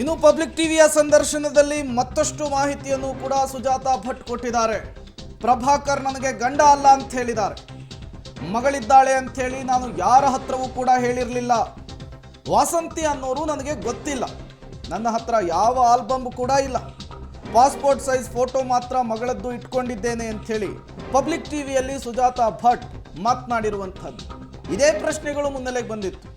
ಇನ್ನು ಪಬ್ಲಿಕ್ ಟಿವಿಯ ಸಂದರ್ಶನದಲ್ಲಿ ಮತ್ತಷ್ಟು ಮಾಹಿತಿಯನ್ನು ಕೂಡ ಸುಜಾತಾ ಭಟ್ ಕೊಟ್ಟಿದ್ದಾರೆ. ಪ್ರಭಾಕರ್ ನನಗೆ ಗಂಡ ಅಲ್ಲ ಅಂತ ಹೇಳಿದ್ದಾರೆ. ಮಗಳಿದ್ದಾಳೆ ಅಂತ ಹೇಳಿ ನಾನು ಯಾರ ಹತ್ರವೂ ಕೂಡ ಹೇಳಿರಲಿಲ್ಲ. ವಾಸಂತಿ ಅನ್ನೋರು ನನಗೆ ಗೊತ್ತಿಲ್ಲ. ನನ್ನ ಹತ್ರ ಯಾವ ಆಲ್ಬಮ್ ಕೂಡ ಇಲ್ಲ. ಪಾಸ್ಪೋರ್ಟ್ ಸೈಜ್ ಫೋಟೋ ಮಾತ್ರ ಮಗಳದ್ದು ಇಟ್ಕೊಂಡಿದ್ದೇನೆ ಅಂತ ಹೇಳಿ ಪಬ್ಲಿಕ್ ಟಿವಿಯಲ್ಲಿ ಸುಜಾತಾ ಭಟ್ ಮಾತನಾಡಿರುವಂಥದ್ದು. ಇದೇ ಪ್ರಶ್ನೆಗಳು ಮುನ್ನೆಲೆಗೆ ಬಂದಿತ್ತು.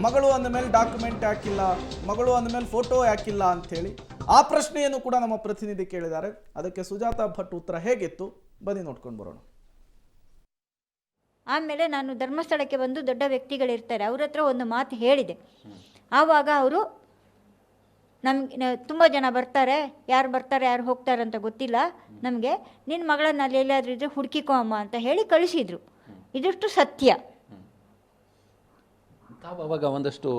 ಮಗಳು ಅಂದ ಮೇಲೆ ಡಾಕ್ಯುಮೆಂಟ್ ಯಾಕಿಲ್ಲ, ಮಗಳು ಅಂದ ಮೇಲೆ ಫೋಟೋ ಯಾಕಿಲ್ಲ ಅಂಥೇಳಿ ಆ ಪ್ರಶ್ನೆಯನ್ನು ಕೂಡ ನಮ್ಮ ಪ್ರತಿನಿಧಿ ಕೇಳಿದ್ದಾರೆ. ಅದಕ್ಕೆ ಸುಜಾತಾ ಭಟ್ ಉತ್ತರ ಹೇಗಿತ್ತು ಬನ್ನಿ ನೋಡ್ಕೊಂಡು ಬರೋಣ. ಆಮೇಲೆ ನಾನು ಧರ್ಮಸ್ಥಳಕ್ಕೆ ಬಂದು ದೊಡ್ಡ ವ್ಯಕ್ತಿಗಳಿರ್ತಾರೆ, ಅವ್ರ ಹತ್ರ ಒಂದು ಮಾತು ಹೇಳಿದೆ. ಆವಾಗ ಅವರು ನಮ್ಗೆ ತುಂಬ ಜನ ಬರ್ತಾರೆ, ಯಾರು ಹೋಗ್ತಾರೆ ಅಂತ ಗೊತ್ತಿಲ್ಲ ನಮಗೆ, ನಿನ್ನ ಮಗಳನ್ನ ಅಲ್ಲಿ ಎಲ್ಲಾದ್ರೂ ಇದ್ದರೆ ಹುಡುಕಿಕೋ ಅಮ್ಮ ಅಂತ ಹೇಳಿ ಕಳಿಸಿದರು. ಇದಿಷ್ಟು ಸತ್ಯ. ತಾವು ಅವಾಗ ಒಂದಷ್ಟು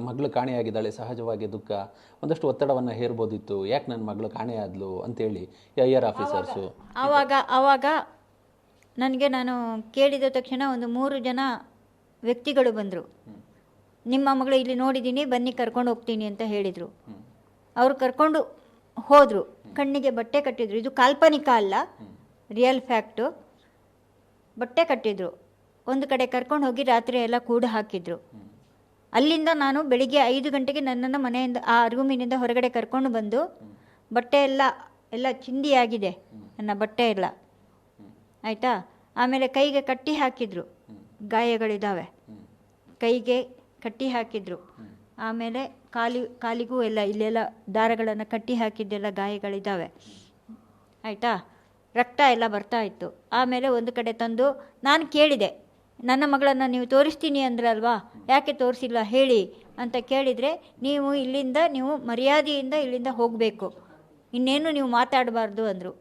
ಮಗಳು ಕಾಣೆಯಾಗಿದ್ದಾಳೆ, ಸಹಜವಾಗಿ ದುಃಖ, ಒಂದಷ್ಟು ಒತ್ತಡವನ್ನು ಹೇರ್ಬೋದಿತ್ತು. ಯಾಕೆ ನನ್ನ ಮಗಳು ಕಾಣೆಯಾದ್ಲು ಅಂತೇಳಿ ಐ.ಆರ್ ಆಫೀಸರ್ಸು ಆವಾಗ ನನಗೆ ನಾನು ಕೇಳಿದ ತಕ್ಷಣ ಒಂದು 3 ಜನ ವ್ಯಕ್ತಿಗಳು ಬಂದರು. ನಿಮ್ಮ ಮಗಳು ಇಲ್ಲಿ ನೋಡಿದ್ದೀನಿ, ಬನ್ನಿ ಕರ್ಕೊಂಡು ಹೋಗ್ತೀನಿ ಅಂತ ಹೇಳಿದರು. ಅವರು ಕರ್ಕೊಂಡು ಹೋದರು. ಕಣ್ಣಿಗೆ ಬಟ್ಟೆ ಕಟ್ಟಿದ್ರು. ಇದು ಕಾಲ್ಪನಿಕ ಅಲ್ಲ, ರಿಯಲ್ ಫ್ಯಾಕ್ಟು. ಬಟ್ಟೆ ಕಟ್ಟಿದ್ರು. ಒಂದು ಕಡೆ ಕರ್ಕೊಂಡು ಹೋಗಿ ರಾತ್ರಿ ಎಲ್ಲ ಕೂಡ ಹಾಕಿದ್ರು. ಅಲ್ಲಿಂದ ನಾನು ಬೆಳಿಗ್ಗೆ 5 ಗಂಟೆಗೆ ನನ್ನನ್ನು ಮನೆಯಿಂದ ಆ ರೂಮಿನಿಂದ ಹೊರಗಡೆ ಕರ್ಕೊಂಡು ಬಂದು ಬಟ್ಟೆ ಎಲ್ಲ ಚಿಂದಿಯಾಗಿದೆ ನನ್ನ ಬಟ್ಟೆ ಎಲ್ಲ, ಆಯಿತಾ. ಆಮೇಲೆ ಕೈಗೆ ಕಟ್ಟಿ ಹಾಕಿದ್ರು, ಗಾಯಗಳಿದ್ದಾವೆ, ಕೈಗೆ ಕಟ್ಟಿ ಹಾಕಿದ್ರು. ಆಮೇಲೆ ಕಾಲಿಗೂ ಇಲ್ಲೆಲ್ಲ ದಾರಗಳನ್ನು ಕಟ್ಟಿ ಹಾಕಿದ್ದೆಲ್ಲ ಗಾಯಗಳಿದ್ದಾವೆ, ಆಯಿತಾ. ರಕ್ತ ಎಲ್ಲ ಬರ್ತಾ ಇತ್ತು. ಆಮೇಲೆ ಒಂದು ಕಡೆ ತಂದು ನಾನು ಕೇಳಿದೆ, ನನ್ನ ಮಗಳನ್ನು ನೀವು ತೋರಿಸ್ತೀನಿ ಅಂದ್ರಲ್ವಾ, ಯಾಕೆ ತೋರಿಸಿಲ್ಲ ಹೇಳಿ ಅಂತ ಕೇಳಿದರೆ, ನೀವು ಮರ್ಯಾದೆಯಿಂದ ಇಲ್ಲಿಂದ ಹೋಗಬೇಕು, ಇನ್ನೇನು ನೀವು ಮಾತಾಡಬಾರ್ದು ಅಂದರು.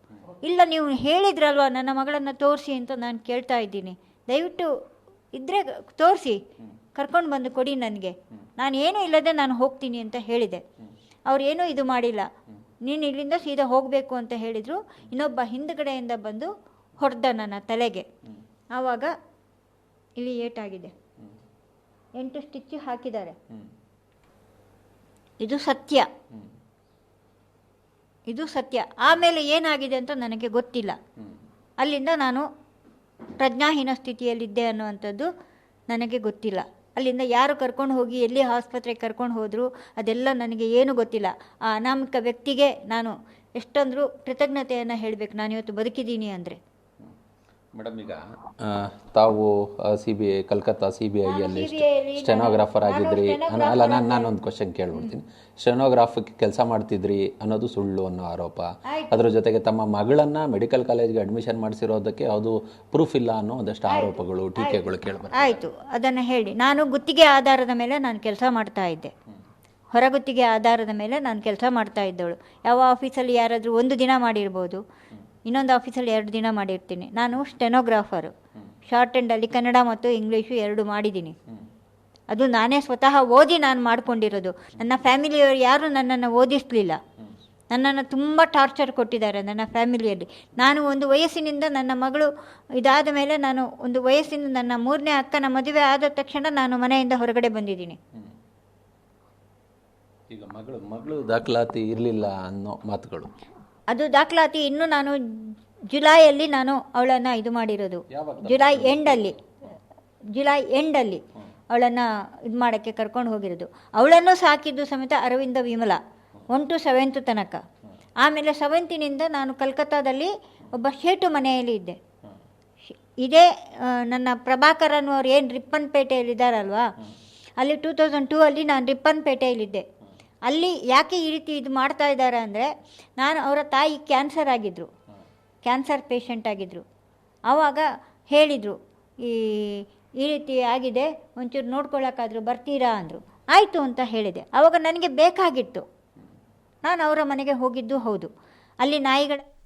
ಇಲ್ಲ, ನೀವು ಹೇಳಿದ್ರಲ್ವ ನನ್ನ ಮಗಳನ್ನು ತೋರಿಸಿ ಅಂತ ನಾನು ಕೇಳ್ತಾ ಇದ್ದೀನಿ, ದಯವಿಟ್ಟು ಇದ್ದರೆ ತೋರಿಸಿ, ಕರ್ಕೊಂಡು ಬಂದು ಕೊಡಿ ನನಗೆ, ನಾನು ಏನೂ ಇಲ್ಲದೆ ನಾನು ಹೋಗ್ತೀನಿ ಅಂತ ಹೇಳಿದೆ. ಅವ್ರೇನೂ ಇದು ಮಾಡಿಲ್ಲ, ನೀನು ಇಲ್ಲಿಂದ ಸೀದಾ ಹೋಗಬೇಕು ಅಂತ ಹೇಳಿದರು. ಇನ್ನೊಬ್ಬ ಹಿಂದುಗಡೆಯಿಂದ ಬಂದು ಹೊಡೆದ ನನ್ನ ತಲೆಗೆ. ಆವಾಗ ಇಲ್ಲಿ ಏಟಾಗಿದೆ, 8 ಸ್ಟಿಚ್ ಹಾಕಿದ್ದಾರೆ. ಇದು ಸತ್ಯ. ಆಮೇಲೆ ಏನಾಗಿದೆ ಅಂತ ನನಗೆ ಗೊತ್ತಿಲ್ಲ. ಅಲ್ಲಿಂದ ನಾನು ಪ್ರಜ್ಞಾಹೀನ ಸ್ಥಿತಿಯಲ್ಲಿದ್ದೆ ಅನ್ನುವಂಥದ್ದು ನನಗೆ ಗೊತ್ತಿಲ್ಲ. ಅಲ್ಲಿಂದ ಯಾರು ಕರ್ಕೊಂಡು ಹೋಗಿ ಎಲ್ಲಿ ಆಸ್ಪತ್ರೆಗೆ ಕರ್ಕೊಂಡು ಹೋದರು ಅದೆಲ್ಲ ನನಗೆ ಏನೂ ಗೊತ್ತಿಲ್ಲ. ಆ ಅನಾಮಿಕ ವ್ಯಕ್ತಿಗೆ ನಾನು ಎಷ್ಟೊಂದರೂ ಕೃತಜ್ಞತೆಯನ್ನು ಹೇಳಬೇಕು, ನಾನು ಇವತ್ತು ಬದುಕಿದ್ದೀನಿ ಅಂದರೆ. ಮೇಡಮ್, ಈಗ ತಾವು CBI ಕಲ್ಕತ್ತಾ CBIಯಲ್ಲಿ ಸ್ಟೆನೋಗ್ರಾಫರ್ ಆಗಿದ್ರಿ. ಅಲ್ಲ, ನಾನೊಂದು ಕ್ವಶನ್ ಕೇಳ್ಬಿಡ್ತೀನಿ. ಸ್ಟೆನೋಗ್ರಾಫಿಕ್ ಕೆಲಸ ಮಾಡ್ತಿದ್ರಿ ಅನ್ನೋದು ಸುಳ್ಳು ಅನ್ನೋ ಆರೋಪ, ಅದರ ಜೊತೆಗೆ ತಮ್ಮ ಮಗಳನ್ನು ಮೆಡಿಕಲ್ ಕಾಲೇಜ್ಗೆ ಅಡ್ಮಿಷನ್ ಮಾಡಿಸಿರೋದಕ್ಕೆ ಯಾವುದು ಪ್ರೂಫ್ ಇಲ್ಲ ಅನ್ನೋ ಒಂದಷ್ಟು ಆರೋಪಗಳು, ಟೀಕೆಗಳು ಕೇಳಬಾರ್ದು. ಆಯಿತು, ಅದನ್ನು ಹೇಳಿ. ನಾನು ಗುತ್ತಿಗೆ ಆಧಾರದ ಮೇಲೆ ನಾನು ಕೆಲಸ ಮಾಡ್ತಾ ಇದ್ದೆ, ಹೊರಗುತ್ತಿಗೆ ಆಧಾರದ ಮೇಲೆ ನಾನು ಕೆಲಸ ಮಾಡ್ತಾ ಇದ್ದವಳು. ಯಾವ ಆಫೀಸಲ್ಲಿ ಯಾರಾದರೂ 1 ದಿನ ಮಾಡಿರ್ಬೋದು, ಇನ್ನೊಂದು ಆಫೀಸಲ್ಲಿ 2 ದಿನ ಮಾಡಿರ್ತೀನಿ. ನಾನು ಸ್ಟೆನೋಗ್ರಾಫರು, ಶಾರ್ಟ್ ಆ್ಯಂಡಲ್ಲಿ ಕನ್ನಡ ಮತ್ತು ಇಂಗ್ಲೀಷು 2 ಮಾಡಿದ್ದೀನಿ. ಅದು ನಾನೇ ಸ್ವತಃ ಓದಿ ನಾನು ಮಾಡಿಕೊಂಡಿರೋದು. ನನ್ನ ಫ್ಯಾಮಿಲಿಯವರು ಯಾರೂ ನನ್ನನ್ನು ಓದಿಸಲಿಲ್ಲ. ನನ್ನನ್ನು ತುಂಬ ಟಾರ್ಚರ್ ಕೊಟ್ಟಿದ್ದಾರೆ ನನ್ನ ಫ್ಯಾಮಿಲಿಯಲ್ಲಿ. ನಾನು ಒಂದು ವಯಸ್ಸಿನಿಂದ, ನನ್ನ ಮಗಳು ಇದಾದ ಮೇಲೆ, ನಾನು ಒಂದು ವಯಸ್ಸಿನಿಂದ ನನ್ನ 3ನೇ ಅಕ್ಕನ ಮದುವೆ ಆದ ತಕ್ಷಣ ನಾನು ಮನೆಯಿಂದ ಹೊರಗಡೆ ಬಂದಿದ್ದೀನಿ. ಈಗ ಮಗಳು ದಾಖಲಾತಿ ಇರಲಿಲ್ಲ ಅನ್ನೋ ಮಾತುಗಳು, ಅದು ದಾಖಲಾತಿ ಇನ್ನೂ ನಾನು ಜುಲೈಯಲ್ಲಿ ನಾನು ಅವಳನ್ನು ಇದು ಮಾಡಿರೋದು. ಜುಲೈ ಎಂಡಲ್ಲಿ ಅವಳನ್ನು ಇದು ಮಾಡೋಕ್ಕೆ ಕರ್ಕೊಂಡು ಹೋಗಿರೋದು. ಅವಳನ್ನು ಸಾಕಿದ್ದು ಸಮೇತ ಅರವಿಂದ ವಿಮಲ 1 to 7th ತನಕ. ಆಮೇಲೆ 7th ನಾನು ಕಲ್ಕತ್ತಾದಲ್ಲಿ ಒಬ್ಬ ಶೇಟು ಮನೆಯಲ್ಲಿ ಇದ್ದೆ. ಇದೇ ನನ್ನ ಪ್ರಭಾಕರ್ ಅನ್ನೋರು ಏನು ರಿಪ್ಪನ್ಪೇಟೆಯಲ್ಲಿದ್ದಾರಲ್ವ, ಅಲ್ಲಿ 2002 ಅಲ್ಲಿ ನಾನು ರಿಪ್ಪನ್ಪೇಟೆಯಲ್ಲಿದ್ದೆ. ಅಲ್ಲಿ ಯಾಕೆ ಈ ರೀತಿ ಇದು ಮಾಡ್ತಾ ಇದ್ದಾರೆ ಅಂದರೆ, ಅವರ ತಾಯಿ ಕ್ಯಾನ್ಸರ್ ಪೇಷಂಟ್ ಆಗಿದ್ದರು. ಆವಾಗ ಹೇಳಿದರು, ಈ ರೀತಿ ಆಗಿದೆ, ಒಂಚೂರು ನೋಡ್ಕೊಳ್ಳೋಕ್ಕಾದರೂ ಬರ್ತೀರಾ ಅಂದರು. ಆಯಿತು ಅಂತ ಹೇಳಿದೆ. ಆವಾಗ ನನಗೆ ಬೇಕಾಗಿತ್ತು, ನಾನು ಅವರ ಮನೆಗೆ ಹೋಗಿದ್ದು ಹೌದು. ಅಲ್ಲಿ ನಾಯಿಗಳ